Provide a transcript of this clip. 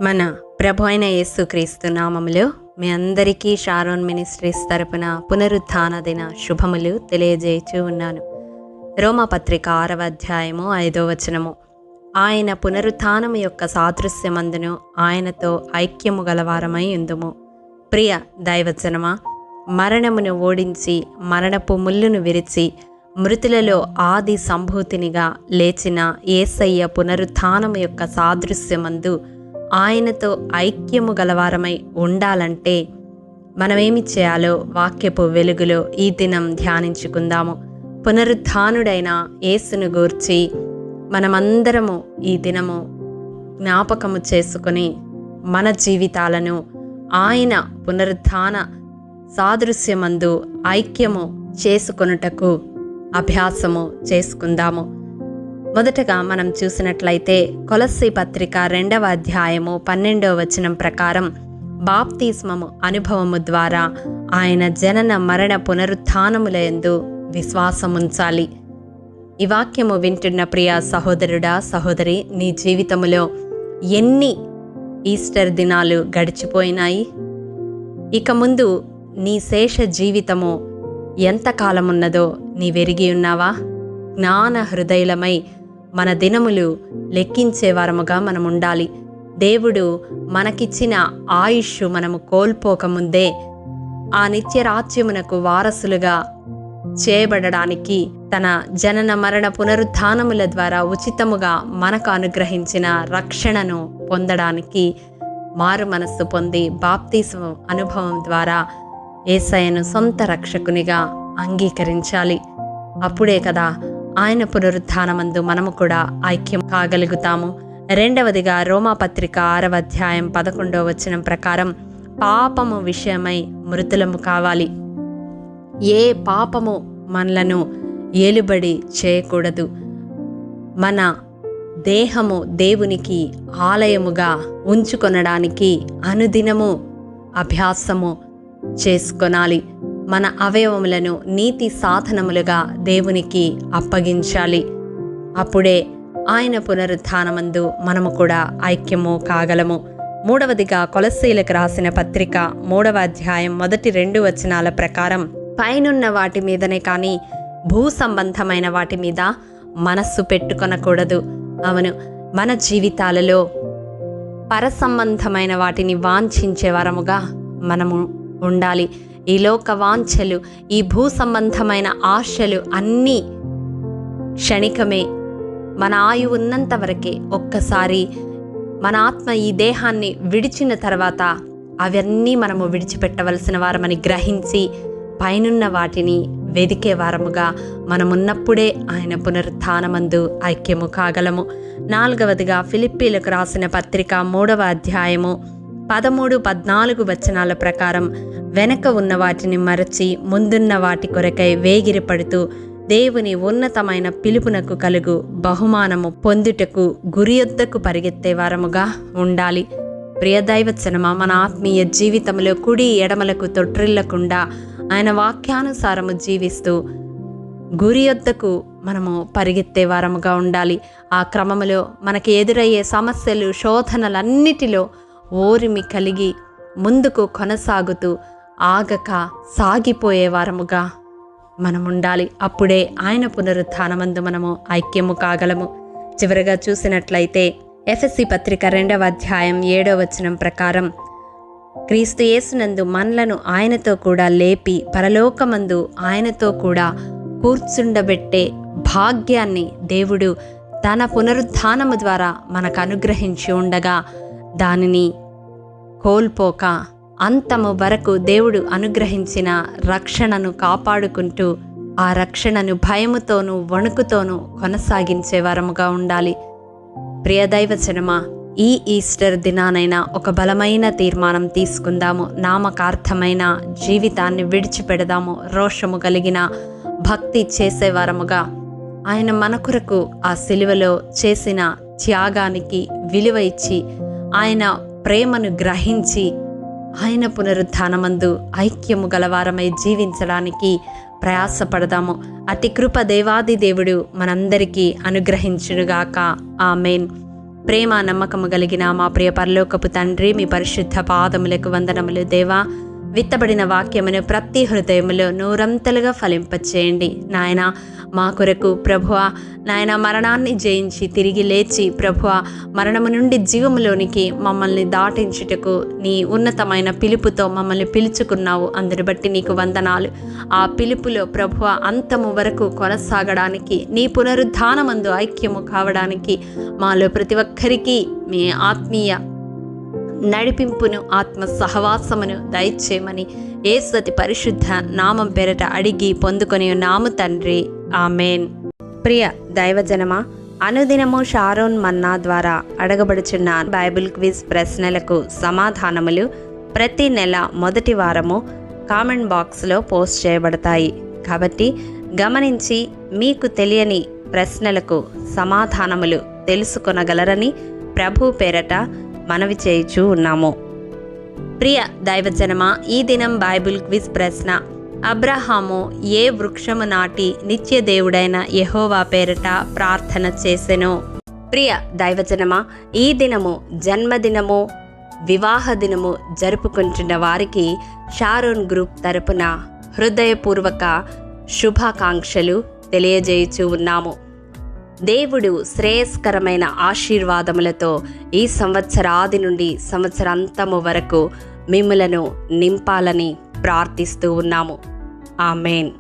మన ప్రభు అయిన యేసుక్రీస్తు నామములో మీ అందరికీ షారోన్ మినిస్ట్రీస్ తరపున పునరుత్థాన దిన శుభములు తెలియజేయచూ ఉన్నాను. రోమాపత్రిక 6వ అధ్యాయము 5వ వచనము. ఆయన పునరుత్థానము యొక్క సాదృశ్యమందును ఆయనతో ఐక్యము గలవారమై ఉందుము. ప్రియ దైవజనమా, మరణమును ఓడించి మరణపు ముళ్ళును విరిచి మృతులలో ఆది సంభూతినిగా లేచిన యేసయ్య పునరుత్థానము యొక్క సాదృశ్యమందు ఆయనతో ఐక్యము గలవారమై ఉండాలంటే మనమేమి చేయాలో వాక్యపు వెలుగులో ఈ దినం ధ్యానించుకుందాము. పునరుత్థానుడైన యేసును గూర్చి మనమందరము ఈ దినము జ్ఞాపకము చేసుకొని మన జీవితాలను ఆయన పునరుత్థాన సాదృశ్యమందు ఐక్యము చేసుకొనుటకు అభ్యాసము చేసుకుందాము. మొదటగా మనం చూసినట్లయితే కొలస్సీ పత్రిక 2వ అధ్యాయము 12వ వచనం ప్రకారం బాప్తిస్మము అనుభవము ద్వారా ఆయన జనన మరణ పునరుత్థానములందు విశ్వాసముంచాలి. ఈ వాక్యము వింటున్న ప్రియ సహోదరుడా, సహోదరి, నీ జీవితములో ఎన్ని ఈస్టర్ దినాలు గడిచిపోయినాయి? ఇక ముందు నీ శేష జీవితము ఎంతకాలమున్నదో నీవెరిగి ఉన్నావా? జ్ఞాన హృదయులమై మన దినములు లెక్కించే వారముగా మనం ఉండాలి. దేవుడు మనకిచ్చిన ఆయుష్ మనము కోల్పోకముందే ఆ నిత్యరాజ్యమునకు వారసులుగా చేయబడడానికి తన జనన మరణ పునరుత్థానముల ద్వారా ఉచితముగా మనకు అనుగ్రహించిన రక్షణను పొందడానికి మారు మనస్సు పొంది బాప్తిస్మ అనుభవం ద్వారా యేసయ్యను సొంత రక్షకునిగా అంగీకరించాలి. అప్పుడే కదా ఆయన పునరుత్థానమందు మనము కూడా ఐక్యం కాగలుగుతాము. రెండవదిగా రోమాపత్రిక 6వ అధ్యాయం 11వ వచనం ప్రకారం పాపము విషయమై మృతులము కావాలి. ఏ పాపము మనలను ఏలుబడి చేయకూడదు. మన దేహము దేవునికి ఆలయముగా ఉంచుకొనడానికి అనుదినము అభ్యాసము చేసుకొనాలి. మన అవయవములను నీతి సాధనములుగా దేవునికి అప్పగించాలి. అప్పుడే ఆయన పునరుత్థానమందు మనము కూడా ఐక్యము కాగలము. మూడవదిగా కొలస్సీలకు రాసిన పత్రిక 3వ అధ్యాయం 1-2 వచనాల ప్రకారం పైనున్న వాటి మీదనే కానీ భూ సంబంధమైన వాటి మీద మనస్సు పెట్టుకొనకూడదు. అవును, మన జీవితాలలో పరసంబంధమైన వాటిని వాంఛించే వరముగా మనము ఉండాలి. ఈ లోక వాంఛలు, ఈ భూ సంబంధమైన ఆశలు అన్నీ క్షణికమే. మన ఆయువు ఉన్నంత వరకే. ఒక్కసారి మన ఆత్మ ఈ దేహాన్ని విడిచిన తర్వాత అవన్నీ మనము విడిచిపెట్టవలసిన వారమని గ్రహించి పైనున్న వాటిని వెదికే వారముగా మనమున్నప్పుడే ఆయన పునరుత్థానమందు ఐక్యము కాగలము. నాలుగవదిగా ఫిలిప్పీలకు రాసిన పత్రిక 3వ అధ్యాయము 13-14 వచనాల ప్రకారం వెనక ఉన్న వాటిని మరచి ముందున్న వాటి కొరకై వేగిరపడుతూ దేవుని ఉన్నతమైన పిలుపునకు కలుగు బహుమానము పొందుటకు గురియొద్దకు పరిగెత్తే వారముగా ఉండాలి. ప్రియదైవచనమా, మన ఆత్మీయ జీవితంలో కుడి ఎడమలకు తొట్టిల్లకుండా ఆయన వాక్యానుసారము జీవిస్తూ గురియొద్దకు మనము పరిగెత్తే వారముగా ఉండాలి. ఆ క్రమములో మనకి ఎదురయ్యే సమస్యలు, శోధనలన్నిటిలో ఓరిమి కలిగి ముందుకు కొనసాగుతూ ఆగక సాగిపోయే వారముగా మనం ఉండాలి. అప్పుడే ఆయన పునరుత్థానమందు మనము ఐక్యము కాగలము. చివరిగా చూసినట్లయితే ఎఫెసీ పత్రిక 2వ అధ్యాయం 7వ వచనం ప్రకారం క్రీస్తు యేసునందు మనలను ఆయనతో కూడా లేపి పరలోకమందు ఆయనతో కూడా కూర్చుండబెట్టే భాగ్యాన్ని దేవుడు తన పునరుత్థానము ద్వారా మనకు అనుగ్రహించి ఉండగా దానిని కోల్పోక అంతము వరకు దేవుడు అనుగ్రహించిన రక్షణను కాపాడుకుంటూ ఆ రక్షణను భయముతోనూ వణుకుతోనూ కొనసాగించే వారముగా ఉండాలి. ప్రియదైవజనమా, ఈ ఈస్టర్ దినానైనా ఒక బలమైన తీర్మానం తీసుకుందాము. నామకార్థమైన జీవితాన్ని విడిచిపెడదాము. రోషము కలిగిన భక్తి చేసేవారముగా ఆయన మన కొరకు ఆ సిలువలో చేసిన త్యాగానికి విలువ ఇచ్చి ఆయన ప్రేమను గ్రహించి ఆయన పునరుత్థానమందు ఐక్యము గలవారమై జీవించడానికి ప్రయాసపడదాము. అతి కృప దేవాది దేవుడు మనందరికీ అనుగ్రహించునుగాక. ఆమేన్. ప్రేమ నమ్మకము కలిగిన మా ప్రియ పరలోకపు తండ్రి, మీ పరిశుద్ధ పాదములకు వందనములు. దేవా, విత్తబడిన వాక్యమును ప్రతి హృదయములో నూరంతలుగా ఫలింపచేయండి నాయన. మా కొరకు ప్రభువా నాయన, మరణాన్ని జయించి తిరిగి లేచి ప్రభువా మరణము నుండి జీవములోనికి మమ్మల్ని దాటించుటకు నీ ఉన్నతమైన పిలుపుతో మమ్మల్ని పిలుచుకున్నావు. అందుని బట్టి నీకు వందనాలు. ఆ పిలుపులో ప్రభువా అంతము వరకు కొనసాగడానికి, నీ పునరుద్ధానమందు ఐక్యము కావడానికి మాలో ప్రతి ఒక్కరికి మీ ఆత్మీయ నడిపింపును, ఆత్మ సహవాసమును దయచేయమని యేసు పరిశుద్ధ నామం పేరట అడిగి పొందుకొని ఉన్నాము తండ్రి. ఆమెన్. ప్రియ దైవజనమా, అనుదినము షారోన్ మన్నా ద్వారా అడగబడుచున్న బైబిల్ క్విజ్ ప్రశ్నలకు సమాధానములు ప్రతి నెల మొదటి వారము కామెంట్ బాక్స్లో పోస్ట్ చేయబడతాయి. కాబట్టి గమనించి మీకు తెలియని ప్రశ్నలకు సమాధానములు తెలుసుకొనగలరని ప్రభు పేరట మనవి చేయుచూ ఉన్నాము. ప్రియ దైవజనమా, ఈ దినం బైబిల్ క్విజ్ ప్రశ్న: అబ్రహాము ఏ వృక్షము నాటి నిత్య దేవుడైన యెహోవా పేరట ప్రార్థన చేసెను? ప్రియ దైవజనమా, ఈ దినము జన్మదినము, వివాహ దినము జరుపుకుంటున్న వారికి షారోన్ గ్రూప్ తరపున హృదయపూర్వక శుభాకాంక్షలు తెలియజేయుచూ ఉన్నాము. దేవుడు శ్రేయస్కరమైన ఆశీర్వాదములతో ఈ సంవత్సరాది నుండి సంవత్సరాంతము వరకు మిమ్ములను నింపాలని ప్రార్థిస్తూ ఉన్నాము. ఆమేన్.